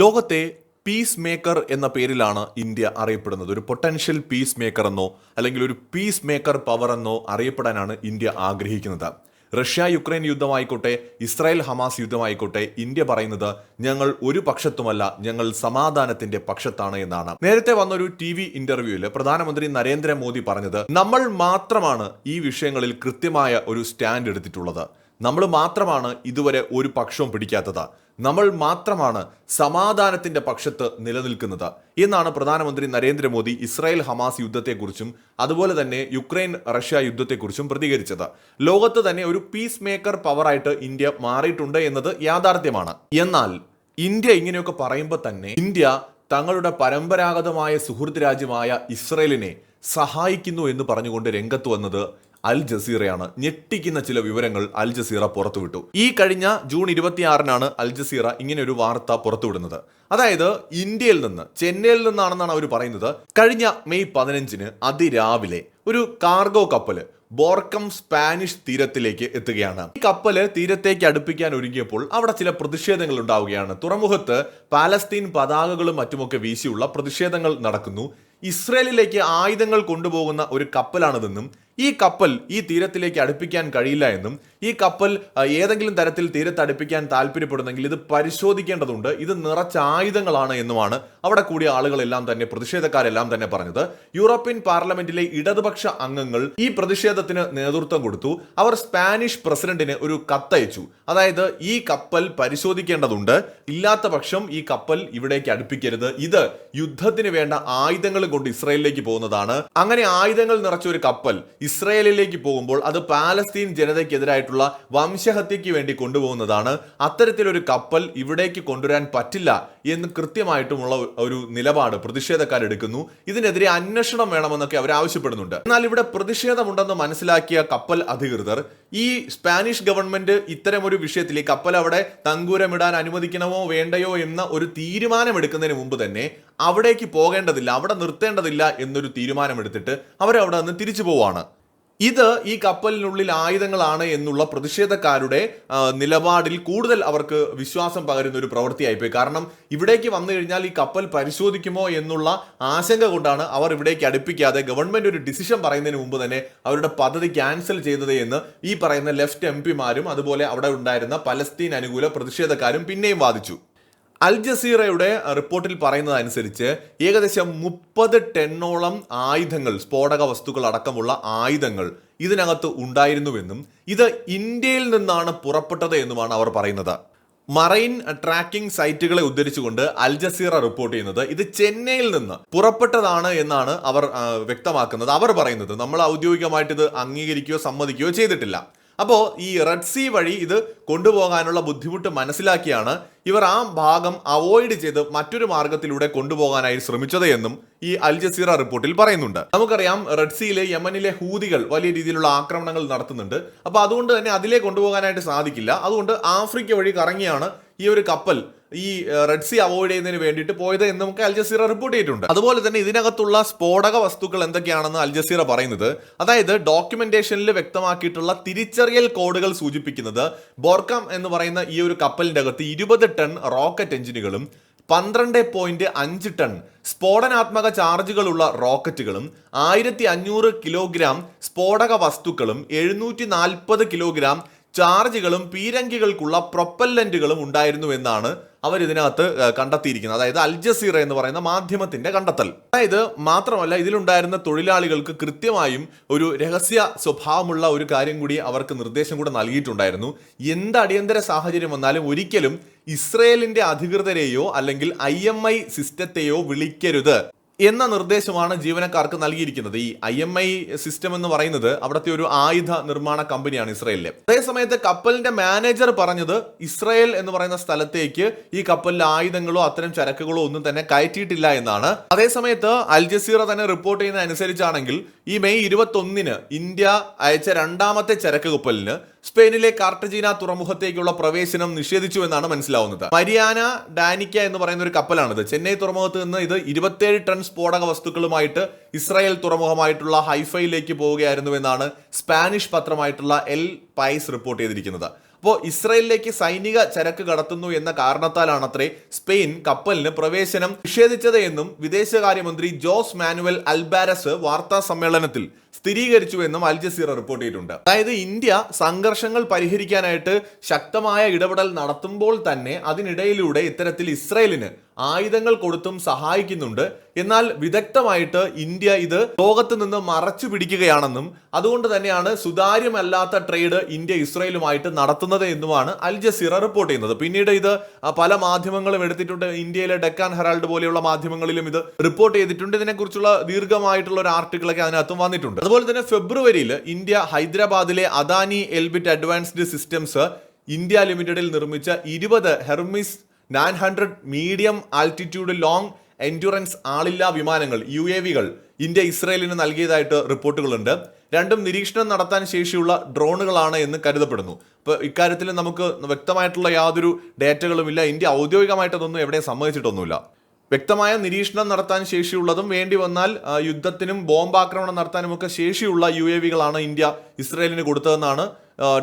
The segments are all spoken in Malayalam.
ലോകത്തെ പീസ് മേക്കർ എന്ന പേരിലാണ് ഇന്ത്യ അറിയപ്പെടുന്നത്. ഒരു പൊട്ടൻഷ്യൽ പീസ് മേക്കർ എന്നോ അല്ലെങ്കിൽ ഒരു പീസ് മേക്കർ പവർ എന്നോ അറിയപ്പെടാനാണ് ഇന്ത്യ ആഗ്രഹിക്കുന്നത്. റഷ്യ യുക്രൈൻ യുദ്ധമായിക്കോട്ടെ, ഇസ്രായേൽ ഹമാസ് യുദ്ധമായിക്കോട്ടെ, ഇന്ത്യ പറയുന്നത് ഞങ്ങൾ ഒരു പക്ഷത്തുമല്ല, ഞങ്ങൾ സമാധാനത്തിന്റെ പക്ഷത്താണ് എന്നാണ്. നേരത്തെ വന്നൊരു TV ഇന്റർവ്യൂവിൽ പ്രധാനമന്ത്രി നരേന്ദ്രമോദി പറഞ്ഞത് നമ്മൾ മാത്രമാണ് ഈ വിഷയങ്ങളിൽ കൃത്യമായ ഒരു സ്റ്റാൻഡ് എടുത്തിട്ടുള്ളത്, നമ്മൾ മാത്രമാണ് ഇതുവരെ ഒരു പക്ഷവും പിടിക്കാത്തത്, നമ്മൾ മാത്രമാണ് സമാധാനത്തിന്റെ പക്ഷത്ത് നിലനിൽക്കുന്നത് എന്നാണ് പ്രധാനമന്ത്രി നരേന്ദ്രമോദി ഇസ്രായേൽ ഹമാസ് യുദ്ധത്തെക്കുറിച്ചും അതുപോലെ തന്നെ യുക്രൈൻ റഷ്യ യുദ്ധത്തെക്കുറിച്ചും പ്രതികരിച്ചത്. ലോകത്ത് തന്നെ ഒരു പീസ് മേക്കർ പവറായിട്ട് ഇന്ത്യ മാറിയിട്ടുണ്ട് എന്നത് യാഥാർത്ഥ്യമാണ്. എന്നാൽ ഇന്ത്യ ഇങ്ങനെയൊക്കെ പറയുമ്പോൾ തന്നെ ഇന്ത്യ തങ്ങളുടെ പരമ്പരാഗതമായ സുഹൃത്ത് രാജ്യമായ ഇസ്രായേലിനെ സഹായിക്കുന്നു എന്ന് പറഞ്ഞുകൊണ്ട് രംഗത്ത് വന്നത് അൽ ജസീറയാണ്. ഞെട്ടിക്കുന്ന ചില വിവരങ്ങൾ അൽ ജസീറ പുറത്തുവിട്ടു. ഈ കഴിഞ്ഞ ജൂൺ 26-നാണ് അൽ ജസീറ ഇങ്ങനെ ഒരു വാർത്ത പുറത്തുവിടുന്നത്. അതായത് ഇന്ത്യയിൽ നിന്ന്, ചെന്നൈയിൽ നിന്നാണെന്നാണ് അവർ പറയുന്നത്. കഴിഞ്ഞ മെയ് 15-ന് അതിരാവിലെ ഒരു കാർഗോ കപ്പല് ബോർക്കം സ്പാനിഷ് തീരത്തിലേക്ക് എത്തുകയാണ്. ഈ കപ്പല് തീരത്തേക്ക് അടുപ്പിക്കാൻ ഒരുങ്ങിയപ്പോൾ അവിടെ ചില പ്രതിഷേധങ്ങൾ ഉണ്ടാവുകയാണ്. തുറമുഖത്ത് പാലസ്തീൻ പതാകകളും മറ്റുമൊക്കെ വീശിയുള്ള പ്രതിഷേധങ്ങൾ നടക്കുന്നു. ഇസ്രയേലിലേക്ക് ആയുധങ്ങൾ കൊണ്ടുപോകുന്ന ഒരു കപ്പലാണിതെന്നും ഈ കപ്പൽ ഈ തീരത്തിലേക്ക് അടുപ്പിക്കാൻ കഴിയില്ല എന്നും ഈ കപ്പൽ ഏതെങ്കിലും തരത്തിൽ തീരത്ത് അടുപ്പിക്കാൻ താല്പര്യപ്പെടുന്നെങ്കിൽ ഇത് പരിശോധിക്കേണ്ടതുണ്ട്, ഇത് നിറച്ച ആയുധങ്ങളാണ് എന്നുമാണ് അവിടെ കൂടിയ ആളുകളെല്ലാം തന്നെ, പ്രതിഷേധക്കാരെല്ലാം തന്നെ പറഞ്ഞത്. യൂറോപ്യൻ പാർലമെന്റിലെ ഇടതുപക്ഷ അംഗങ്ങൾ ഈ പ്രതിഷേധത്തിന് നേതൃത്വം കൊടുത്തു. അവർ സ്പാനിഷ് പ്രസിഡന്റിന് ഒരു കത്തയച്ചു. അതായത് ഈ കപ്പൽ പരിശോധിക്കേണ്ടതുണ്ട്, ഇല്ലാത്ത പക്ഷം ഈ കപ്പൽ ഇവിടേക്ക് അടുപ്പിക്കരുത്, ഇത് യുദ്ധത്തിന് വേണ്ട ആയുധങ്ങൾ കൊണ്ട് ഇസ്രായേലിലേക്ക് പോകുന്നതാണ്. അങ്ങനെ ആയുധങ്ങൾ നിറച്ച ഒരു കപ്പൽ ഇസ്രായേലിലേക്ക് പോകുമ്പോൾ അത് പാലസ്തീൻ ജനതയ്ക്കെതിരായിട്ടുള്ള വംശഹത്യക്ക് വേണ്ടി കൊണ്ടുപോകുന്നതാണ്. അത്തരത്തിലൊരു കപ്പൽ ഇവിടേക്ക് കൊണ്ടുവരാൻ പറ്റില്ല എന്ന് കൃത്യമായിട്ടുമുള്ള ഒരു നിലപാട് പ്രതിഷേധക്കാരെടുക്കുന്നു. ഇതിനെതിരെ അന്വേഷണം വേണമെന്നൊക്കെ അവർ ആവശ്യപ്പെടുന്നുണ്ട്. എന്നാൽ ഇവിടെ പ്രതിഷേധമുണ്ടെന്ന് മനസ്സിലാക്കിയ കപ്പൽ അധികൃതർ ഈ സ്പാനിഷ് ഗവൺമെന്റ് ഇത്തരം ഒരു വിഷയത്തിൽ ഈ കപ്പൽ അവിടെ തങ്കൂരമിടാൻ അനുവദിക്കണമോ വേണ്ടയോ എന്ന ഒരു തീരുമാനമെടുക്കുന്നതിന് മുമ്പ് തന്നെ അവിടേക്ക് പോകേണ്ടതില്ല, അവിടെ നിർത്തേണ്ടതില്ല എന്നൊരു തീരുമാനമെടുത്തിട്ട് അവരവിടെ നിന്ന് തിരിച്ചു പോവാണ്. ഇത് ഈ കപ്പലിനുള്ളിൽ ആയുധങ്ങളാണ് എന്നുള്ള പ്രതിഷേധക്കാരുടെ നിലപാടിൽ കൂടുതൽ അവർക്ക് വിശ്വാസം പകരുന്ന ഒരു പ്രവൃത്തിയായിപ്പോയി. കാരണം ഇവിടേക്ക് വന്നു കഴിഞ്ഞാൽ ഈ കപ്പൽ പരിശോധിക്കുമോ എന്നുള്ള ആശങ്ക കൊണ്ടാണ് അവർ ഇവിടേക്ക് അടുപ്പിക്കാതെ ഗവൺമെന്റ് ഒരു ഡിസിഷൻ പറയുന്നതിന് മുമ്പ് തന്നെ അവരുടെ പദ്ധതി ക്യാൻസൽ ചെയ്തത് എന്ന് ഈ പറയുന്ന ലെഫ്റ്റ് MP-മാരും അതുപോലെ അവിടെ ഉണ്ടായിരുന്ന പലസ്തീൻ അനുകൂല പ്രതിഷേധക്കാരും പിന്നെയും വാദിച്ചു. അൽ ജസീറയുടെ റിപ്പോർട്ടിൽ പറയുന്നത് അനുസരിച്ച് ഏകദേശം 30 ടണ്ണോളം ആയുധങ്ങൾ, സ്ഫോടക വസ്തുക്കൾ അടക്കമുള്ള ആയുധങ്ങൾ ഇതിനകത്ത് ഉണ്ടായിരുന്നുവെന്നും ഇത് ഇന്ത്യയിൽ നിന്നാണ് പുറപ്പെട്ടത് എന്നുമാണ് അവർ പറയുന്നത്. മറൈൻ ട്രാക്കിംഗ് സൈറ്റുകളെ ഉദ്ധരിച്ചുകൊണ്ട് അൽ ജസീറ റിപ്പോർട്ട് ചെയ്യുന്നത് ഇത് ചെന്നൈയിൽ നിന്ന് പുറപ്പെട്ടതാണ് എന്നാണ് അവർ വ്യക്തമാക്കുന്നത്. അവർ പറയുന്നത് നമ്മൾ ഔദ്യോഗികമായിട്ട് ഇത് അംഗീകരിക്കുകയോ സമ്മതിക്കുകയോ ചെയ്തിട്ടില്ല. അപ്പോൾ ഈ റെഡ് സീ വഴി ഇത് കൊണ്ടുപോകാനുള്ള ബുദ്ധിമുട്ട് മനസ്സിലാക്കിയാണ് ഇവർ ആ ഭാഗം അവോയ്ഡ് ചെയ്ത് മറ്റൊരു മാർഗത്തിലൂടെ കൊണ്ടുപോകാനായി ശ്രമിച്ചത് എന്നും ഈ അൽ ജസീറ റിപ്പോർട്ടിൽ പറയുന്നുണ്ട്. നമുക്കറിയാം റെഡ് സീയിലെ യമനിലെ ഹൂതികൾ വലിയ രീതിയിലുള്ള ആക്രമണങ്ങൾ നടത്തുന്നുണ്ട്. അപ്പോൾ അതുകൊണ്ട് തന്നെ അതിലേ കൊണ്ടുപോകാനായിട്ട് സാധിക്കില്ല. അതുകൊണ്ട് ആഫ്രിക്ക വഴി കറങ്ങിയാണ് ഈ ഒരു കപ്പൽ ഈ റെഡ് സീ അവോയ്ഡ് ചെയ്യുന്നതിന് വേണ്ടിയിട്ട് പോയത് എന്ന് നമുക്ക് അൽ ജസീറ റിപ്പോർട്ട് ചെയ്തിട്ടുണ്ട്. അതുപോലെ തന്നെ ഇതിനകത്തുള്ള സ്ഫോടക വസ്തുക്കൾ എന്തൊക്കെയാണെന്ന് അൽ ജസീറ പറയുന്നത്, അതായത് ഡോക്യുമെന്റേഷനിൽ വ്യക്തമാക്കിയിട്ടുള്ള തിരിച്ചറിയൽ കോഡുകൾ സൂചിപ്പിക്കുന്നത് ബോർക്കം എന്ന് പറയുന്ന ഈ ഒരു കപ്പലിന്റെ അകത്ത് 20 ടൺ റോക്കറ്റ് എഞ്ചിനുകളും 12.5 ടൺ സ്ഫോടനാത്മക ചാർജുകളുള്ള റോക്കറ്റുകളും 1500 കിലോഗ്രാം സ്ഫോടക വസ്തുക്കളും 740 കിലോഗ്രാം ചാർജുകളും പീരങ്കികൾക്കുള്ള പ്രൊപ്പല്ലന്റുകളും ഉണ്ടായിരുന്നു എന്നാണ് അവർ ഇതിനകത്ത് കണ്ടെത്തിയിരിക്കുന്നത്. അതായത് അൽ ജസീറ എന്ന് പറയുന്ന മാധ്യമത്തിന്റെ കണ്ടെത്തൽ. അതായത് മാത്രമല്ല ഇതിലുണ്ടായിരുന്ന തൊഴിലാളികൾക്ക് കൃത്യമായും ഒരു രഹസ്യ സ്വഭാവമുള്ള ഒരു കാര്യം കൂടി അവർക്ക് നിർദ്ദേശം കൂടെ നൽകിയിട്ടുണ്ടായിരുന്നു. എന്ത് അടിയന്തര സാഹചര്യം വന്നാലും ഒരിക്കലും ഇസ്രയേലിന്റെ അധികൃതരെയോ അല്ലെങ്കിൽ IMI സിസ്റ്റത്തെയോ വിളിക്കരുത് എന്ന നിർദ്ദേശമാണ് ജീവനക്കാർക്ക് നൽകിയിരിക്കുന്നത്. ഈ IMI സിസ്റ്റം എന്ന് പറയുന്നത് അവിടുത്തെ ഒരു ആയുധ നിർമ്മാണ കമ്പനിയാണ് ഇസ്രായേലിലെ. അതേസമയത്ത് കപ്പലിന്റെ മാനേജർ പറഞ്ഞത് ഇസ്രായേൽ എന്ന് പറയുന്ന സ്ഥലത്തേക്ക് ഈ കപ്പലിലെ ആയുധങ്ങളോ അത്തരം ചരക്കുകളോ ഒന്നും തന്നെ കയറ്റിയിട്ടില്ല എന്നാണ്. അതേസമയത്ത് അൽ ജസീറ തന്നെ റിപ്പോർട്ട് ചെയ്യുന്ന അനുസരിച്ചാണെങ്കിൽ ഈ മെയ് 21-ന് ഇന്ത്യ അയച്ച രണ്ടാമത്തെ ചരക്ക് കപ്പലിന് സ്പെയിനിലെ കാർട്ടജീന തുറമുഖത്തേക്കുള്ള പ്രവേശനം നിഷേധിച്ചു എന്നാണ് മനസ്സിലാവുന്നത്. മരിയാന ഡാനിക്ക എന്ന് പറയുന്ന ഒരു കപ്പലാണിത്. ചെന്നൈ തുറമുഖത്ത് നിന്ന് ഇത് 27 ടൺ സ്ഫോടക വസ്തുക്കളുമായിട്ട് ഇസ്രായേൽ തുറമുഖമായിട്ടുള്ള ഹൈഫയിലേക്ക് പോവുകയായിരുന്നു എന്നാണ് സ്പാനിഷ് പത്രമായിട്ടുള്ള എൽ പൈസ് റിപ്പോർട്ട് ചെയ്തിരിക്കുന്നത്. അപ്പോൾ ഇസ്രായേലിലേക്ക് സൈനിക ചരക്ക് കടത്തുന്നു എന്ന കാരണത്താലാണത്രേ സ്പെയിൻ കപ്പലിന് പ്രവേശനം നിഷേധിച്ചത് എന്നും വിദേശകാര്യമന്ത്രി ജോസ് മാനുവൽ അൽബാരസ് വാർത്താ സമ്മേളനത്തിൽ സ്ഥിരീകരിച്ചുവെന്നും അൽ ജസീറ റിപ്പോർട്ട് ചെയ്തിട്ടുണ്ട്. അതായത് ഇന്ത്യ സംഘർഷങ്ങൾ പരിഹരിക്കാനായിട്ട് ശക്തമായ ഇടപെടൽ നടത്തുമ്പോൾ തന്നെ അതിനിടയിലൂടെ ഇത്തരത്തിൽ ഇസ്രായേലിന് ആയുധങ്ങൾ കൊടുത്തും സഹായിക്കുന്നുണ്ട്. എന്നാൽ വിദഗ്ധമായിട്ട് ഇന്ത്യ ഇത് ലോകത്ത് നിന്ന് മറച്ചു പിടിക്കുകയാണെന്നും അതുകൊണ്ട് തന്നെയാണ് സുതാര്യമല്ലാത്ത ട്രേഡ് ഇന്ത്യ ഇസ്രായേലുമായിട്ട് നടത്തുന്നത് എന്നുമാണ് അൽ ജസീറ റിപ്പോർട്ട് ചെയ്യുന്നത്. പിന്നീട് ഇത് പല മാധ്യമങ്ങളും എടുത്തിട്ടുണ്ട്. ഇന്ത്യയിലെ ഡെക്കാൻ ഹെറാൾഡ് പോലെയുള്ള മാധ്യമങ്ങളിലും ഇത് റിപ്പോർട്ട് ചെയ്തിട്ടുണ്ട്. ഇതിനെക്കുറിച്ചുള്ള ദീർഘമായിട്ടുള്ള ഒരു ആർട്ടിക്കിളൊക്കെ അതിനകത്തും വന്നിട്ടുണ്ട്. അതുപോലെ തന്നെ ഫെബ്രുവരിയിൽ ഇന്ത്യ ഹൈദരാബാദിലെ Adani Elbit advanced systems India ലിമിറ്റഡിൽ നിർമ്മിച്ച 20 Hermes 900 medium altitude long endurance ആളില്ലാ വിമാനങ്ങൾ UAVകൾ ഇന്ത്യ ഇസ്രായേലിന് നൽകിയതായിട്ട് റിപ്പോർട്ടുകളുണ്ട്. രണ്ടും നിരീക്ഷണം നടത്താൻ ശേഷിയുള്ള ഡ്രോണുകളാണ് എന്ന് കരുതപ്പെടുന്നു. ഇപ്പോൾ ഇക്കാര്യത്തിൽ നമുക്ക് വ്യക്തമായിട്ടുള്ള യാതൊരു ഡേറ്റകളുമില്ല. ഇന്ത്യ ഔദ്യോഗികമായിട്ട് അതൊന്നും എവിടെയും സമ്മതിച്ചിട്ടൊന്നുമില്ല. വ്യക്തമായ നിരീക്ഷണം നടത്താൻ ശേഷിയുള്ളതും വേണ്ടി വന്നാൽ യുദ്ധത്തിനും ബോംബാക്രമണം നടത്താനും ഒക്കെ ശേഷിയുള്ള UAVകളാണ് ഇന്ത്യ ഇസ്രായേലിന് കൊടുത്തതെന്നാണ്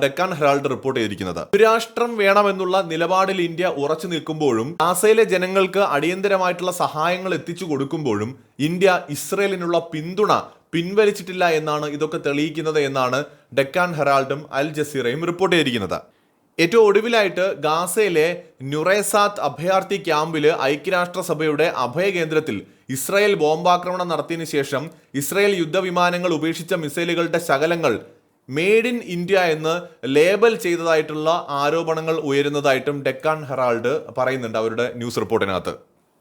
ഡെക്കാൻ ഹെറാൾഡ് റിപ്പോർട്ട് ചെയ്തിരിക്കുന്നത്. ഒരു രാഷ്ട്രം വേണമെന്നുള്ള നിലപാടിൽ ഇന്ത്യ ഉറച്ചു നിൽക്കുമ്പോഴും ഗാസയിലെ ജനങ്ങൾക്ക് അടിയന്തരമായിട്ടുള്ള സഹായങ്ങൾ എത്തിച്ചു കൊടുക്കുമ്പോഴും ഇന്ത്യ ഇസ്രായേലിനുള്ള പിന്തുണ പിൻവലിച്ചിട്ടില്ല എന്നാണ് ഇതൊക്കെ തെളിയിക്കുന്നത് എന്നാണ് ഡെക്കാൻ ഹെറാൾഡും അൽ ജസീറയും റിപ്പോർട്ട് ചെയ്തിരിക്കുന്നത്. ഏറ്റവും ഒടുവിലായിട്ട് ഗാസയിലെ നുറേസാത്ത് അഭയാർത്ഥി ക്യാമ്പിൽ ഐക്യരാഷ്ട്രസഭയുടെ അഭയകേന്ദ്രത്തിൽ ഇസ്രായേൽ ബോംബാക്രമണം നടത്തിയതിനു ശേഷം ഇസ്രായേൽ യുദ്ധവിമാനങ്ങൾ ഉപേക്ഷിച്ച മിസൈലുകളുടെ ശകലങ്ങൾ മെയ്ഡ് ഇൻ ഇന്ത്യ എന്ന് ലേബൽ ചെയ്തതായിട്ടുള്ള ആരോപണങ്ങൾ ഉയരുന്നതായിട്ടും ഡെക്കാൻ ഹെറാൾഡ് പറയുന്നുണ്ട് അവരുടെ ന്യൂസ് റിപ്പോർട്ടിനകത്ത്.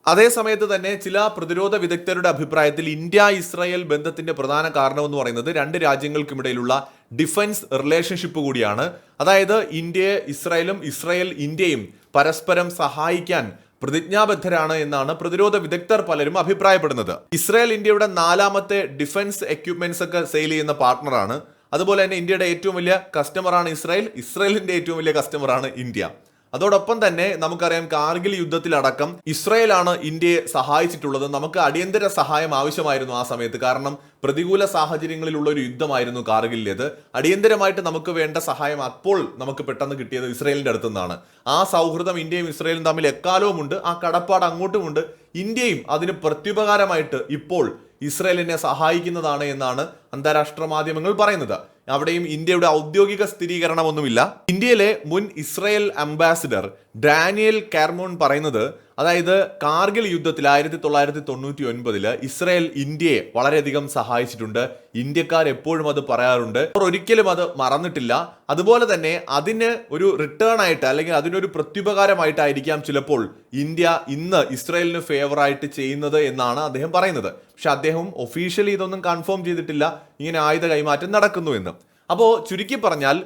അതേസമയത്ത് തന്നെ ചില പ്രതിരോധ വിദഗ്ധരുടെ അഭിപ്രായത്തിൽ ഇന്ത്യ ഇസ്രായേൽ ബന്ധത്തിന്റെ പ്രധാന കാരണമെന്ന് പറയുന്നത് രണ്ട് രാജ്യങ്ങൾക്കുമിടയിലുള്ള ഡിഫൻസ് റിലേഷൻഷിപ്പ് കൂടിയാണ്. അതായത് ഇന്ത്യയെ ഇസ്രായേലും ഇസ്രായേൽ ഇന്ത്യയും പരസ്പരം സഹായിക്കാൻ പ്രതിജ്ഞാബദ്ധരാണ് എന്നാണ് പ്രതിരോധ വിദഗ്ധർ പലരും അഭിപ്രായപ്പെടുന്നത്. ഇസ്രായേൽ ഇന്ത്യയുടെ 4ാമത്തെ ഡിഫൻസ് എക്യുപ്മെന്റ്സ് ഒക്കെ സെയിൽ ചെയ്യുന്ന പാർട്ണറാണ്. അതുപോലെ തന്നെ ഇന്ത്യയുടെ ഏറ്റവും വലിയ കസ്റ്റമറാണ് ഇസ്രായേൽ, ഇസ്രായേലിന്റെ ഏറ്റവും വലിയ കസ്റ്റമറാണ് ഇന്ത്യ. അതോടൊപ്പം തന്നെ നമുക്കറിയാം കാർഗിൽ യുദ്ധത്തിലടക്കം ഇസ്രായേലാണ് ഇന്ത്യയെ സഹായിച്ചിട്ടുള്ളത്. നമുക്ക് അടിയന്തര സഹായം ആവശ്യമായിരുന്നു ആ സമയത്ത്. കാരണം പ്രതികൂല സാഹചര്യങ്ങളിലുള്ള ഒരു യുദ്ധമായിരുന്നു കാർഗിലിലേത്. അടിയന്തരമായിട്ട് നമുക്ക് വേണ്ട സഹായം അപ്പോൾ നമുക്ക് പെട്ടെന്ന് കിട്ടിയത് ഇസ്രായേലിന്റെ അടുത്തു നിന്നാണ്. ആ സൗഹൃദം ഇന്ത്യയും ഇസ്രായേലും തമ്മിൽ എക്കാലവും ഉണ്ട്. ആ കടപ്പാട് അങ്ങോട്ടുമുണ്ട്. ഇന്ത്യയും അതിന് പ്രത്യുപകാരമായിട്ട് ഇപ്പോൾ ഇസ്രായേലിനെ സഹായിക്കുന്നതാണ് എന്നാണ് അന്താരാഷ്ട്ര മാധ്യമങ്ങൾ പറയുന്നത്. അവിടെയും ഇന്ത്യയുടെ ഔദ്യോഗിക സ്ഥിരീകരണമൊന്നുമില്ല. ഇന്ത്യയിലെ മുൻ ഇസ്രായേൽ അംബാസിഡർ ഡാനിയൽ കാർമോൺ പറയുന്നത്, അതായത് കാർഗിൽ യുദ്ധത്തിൽ 1999 ഇസ്രായേൽ ഇന്ത്യയെ വളരെയധികം സഹായിച്ചിട്ടുണ്ട്. ഇന്ത്യക്കാർ എപ്പോഴും അത് പറയാറുണ്ട്. അവർ ഒരിക്കലും അത് മറന്നിട്ടില്ല. അതുപോലെ തന്നെ അതിന് ഒരു റിട്ടേൺ ആയിട്ട് അല്ലെങ്കിൽ അതിനൊരു പ്രത്യുപകാരമായിട്ടായിരിക്കാം ചിലപ്പോൾ ഇന്ത്യ ഇന്ന് ഇസ്രായേലിന് ഫേവറായിട്ട് ചെയ്യുന്നത് എന്നാണ് അദ്ദേഹം പറയുന്നത്. പക്ഷെ അദ്ദേഹം ഒഫീഷ്യലി ഇതൊന്നും കൺഫേം ചെയ്തിട്ടില്ല ഇങ്ങനെ ആയുധ കൈമാറ്റം നടക്കുന്നു എന്ന്. അപ്പോൾ ചുരുക്കി പറഞ്ഞാൽ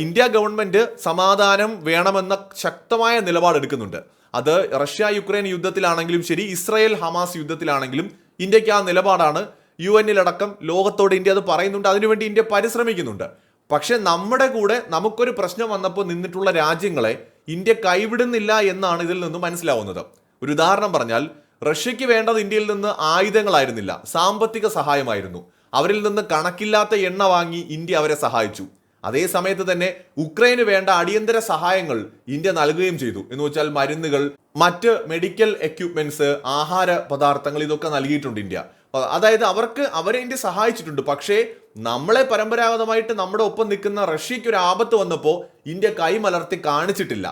ഇന്ത്യ ഗവൺമെന്റ് സമാധാനം വേണമെന്ന ശക്തമായ നിലപാടെടുക്കുന്നുണ്ട്. അത് റഷ്യ യുക്രൈൻ യുദ്ധത്തിലാണെങ്കിലും ശരി, ഇസ്രായേൽ ഹമാസ് യുദ്ധത്തിലാണെങ്കിലും ഇന്ത്യക്ക് ആ നിലപാടാണ്. UN-ലടക്കം ലോകത്തോട് ഇന്ത്യ അത് പറയുന്നുണ്ട്. അതിനുവേണ്ടി ഇന്ത്യ പരിശ്രമിക്കുന്നുണ്ട്. പക്ഷെ നമ്മുടെ കൂടെ നമുക്കൊരു പ്രശ്നം വന്നപ്പോൾ നിന്നിട്ടുള്ള രാജ്യങ്ങളെ ഇന്ത്യ കൈവിടുന്നില്ല എന്നാണ് ഇതിൽ നിന്ന് മനസ്സിലാവുന്നത്. ഒരു ഉദാഹരണം പറഞ്ഞാൽ, റഷ്യക്ക് വേണ്ടത് ഇന്ത്യയിൽ നിന്ന് ആയുധങ്ങളായിരുന്നില്ല, സാമ്പത്തിക സഹായമായിരുന്നു. അവരിൽ നിന്ന് കണക്കില്ലാത്ത എണ്ണ വാങ്ങി ഇന്ത്യ അവരെ സഹായിച്ചു. അതേ സമയത്ത് തന്നെ ഉക്രൈന് വേണ്ട അടിയന്തര സഹായങ്ങൾ ഇന്ത്യ നൽകുകയും ചെയ്തു. എന്ന് വെച്ചാൽ മരുന്നുകൾ, മറ്റ് മെഡിക്കൽ എക്യുപ്മെന്റ്സ്, ആഹാര പദാർത്ഥങ്ങൾ, ഇതൊക്കെ നൽകിയിട്ടുണ്ട് ഇന്ത്യ. അതായത് അവരെ ഇന്ത്യ സഹായിച്ചിട്ടുണ്ട്. പക്ഷേ നമ്മളെ പരമ്പരാഗതമായിട്ട് നമ്മുടെ ഒപ്പം നിൽക്കുന്ന റഷ്യക്ക് ഒരു ആപത്ത് വന്നപ്പോൾ ഇന്ത്യ കൈമലർത്തി കാണിച്ചിട്ടില്ല.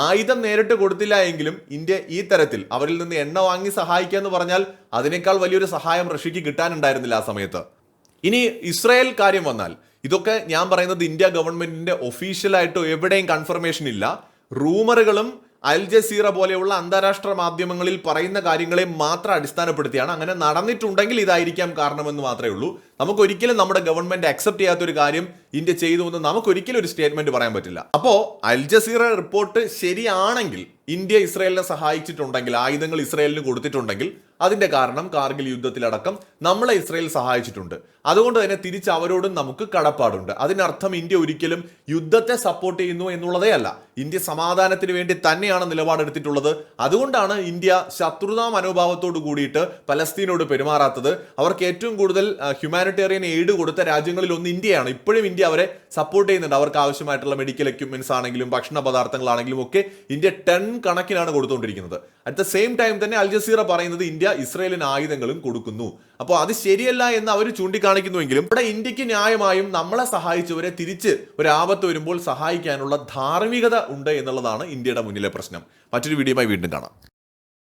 ആയുധം നേരിട്ട് കൊടുത്തില്ല എങ്കിലും ഇന്ത്യ ഈ തരത്തിൽ അവരിൽ നിന്ന് എണ്ണ വാങ്ങി സഹായിക്കുക എന്ന് പറഞ്ഞാൽ അതിനേക്കാൾ വലിയൊരു സഹായം റഷ്യക്ക് കിട്ടാനുണ്ടായിരുന്നില്ല ആ സമയത്ത്. ഇനി ഇസ്രായേൽ കാര്യം വന്നാൽ, ഇതൊക്കെ ഞാൻ പറയുന്നത് ഇന്ത്യ ഗവൺമെന്റിന്റെ ഒഫീഷ്യലായിട്ടോ എവിടെയും കൺഫർമേഷൻ ഇല്ല. റൂമറുകളും അൽ ജസീറ പോലെയുള്ള അന്താരാഷ്ട്ര മാധ്യമങ്ങളിൽ പറയുന്ന കാര്യങ്ങളെ മാത്രം അടിസ്ഥാനപ്പെടുത്തിയാണ്. അങ്ങനെ നടന്നിട്ടുണ്ടെങ്കിൽ ഇതായിരിക്കാം കാരണമെന്ന് മാത്രമേ ഉള്ളൂ. നമുക്കൊരിക്കലും നമ്മുടെ ഗവൺമെന്റ് അക്സെപ്റ്റ് ചെയ്യാത്തൊരു കാര്യം ഇന്ത്യ ചെയ്തു എന്ന് നമുക്കൊരിക്കലും ഒരു സ്റ്റേറ്റ്മെന്റ് പറയാൻ പറ്റില്ല. അപ്പോൾ അൽ ജസീറ റിപ്പോർട്ട് ശരിയാണെങ്കിൽ, ഇന്ത്യ ഇസ്രായേലിനെ സഹായിച്ചിട്ടുണ്ടെങ്കിൽ, ആയുധങ്ങൾ ഇസ്രായേലിന് കൊടുത്തിട്ടുണ്ടെങ്കിൽ, അതിന്റെ കാരണം കാർഗിൽ യുദ്ധത്തിലടക്കം നമ്മളെ ഇസ്രായേൽ സഹായിച്ചിട്ടുണ്ട്. അതുകൊണ്ട് തന്നെ തിരിച്ച് അവരോടും നമുക്ക് കടപ്പാടുണ്ട്. അതിനർത്ഥം ഇന്ത്യ ഒരിക്കലും യുദ്ധത്തെ സപ്പോർട്ട് ചെയ്യുന്നു എന്നുള്ളതേ അല്ല. ഇന്ത്യ സമാധാനത്തിന് വേണ്ടി തന്നെയാണ് നിലപാടെടുത്തിട്ടുള്ളത്. അതുകൊണ്ടാണ് ഇന്ത്യ ശത്രുതാ മനോഭാവത്തോട് കൂടിയിട്ട് പലസ്തീനോട് പെരുമാറാത്തത്. അവർക്ക് ഏറ്റവും കൂടുതൽ ഹ്യൂമാനിറ്റേറിയൻ ഹ്യൂമാനിറ്റേറിയൻ എയ്ഡ് കൊടുത്ത രാജ്യങ്ങളിൽ ഒന്ന് ഇന്ത്യയാണ്. ഇപ്പോഴും ഇന്ത്യ അവരെ സപ്പോർട്ട് ചെയ്യുന്നുണ്ട്. അവർക്ക് ആവശ്യമായിട്ടുള്ള മെഡിക്കൽ എക്യുപ്മെന്റ്സ് ആണെങ്കിലും ഭക്ഷണ പദാർത്ഥങ്ങളാണെങ്കിലും ഒക്കെ ഇന്ത്യ ടൺ കണക്കിനാണ് കൊടുത്തുകൊണ്ടിരിക്കുന്നത്. അറ്റ് ദ സെയിം ടൈം തന്നെ അൽ ജസീറ പറയുന്നത് ഇന്ത്യ ഇസ്രയേലിന് ആയുധങ്ങളും കൊടുക്കുന്നു. അപ്പോൾ അത് ശരിയല്ല എന്ന് അവർ ചൂണ്ടിക്കാണിക്കുന്നുവെങ്കിലും ഇവിടെ ഇന്ത്യക്ക് ന്യായമായും നമ്മളെ സഹായിച്ചവരെ തിരിച്ച് ഒരു ആപത്ത് വരുമ്പോൾ സഹായിക്കാനുള്ള ധാർമ്മികത ഉണ്ട് എന്നുള്ളതാണ് ഇന്ത്യയുടെ മുന്നിലെ പ്രശ്നം. മറ്റൊരു വീഡിയോയുമായി വീണ്ടും കാണാം.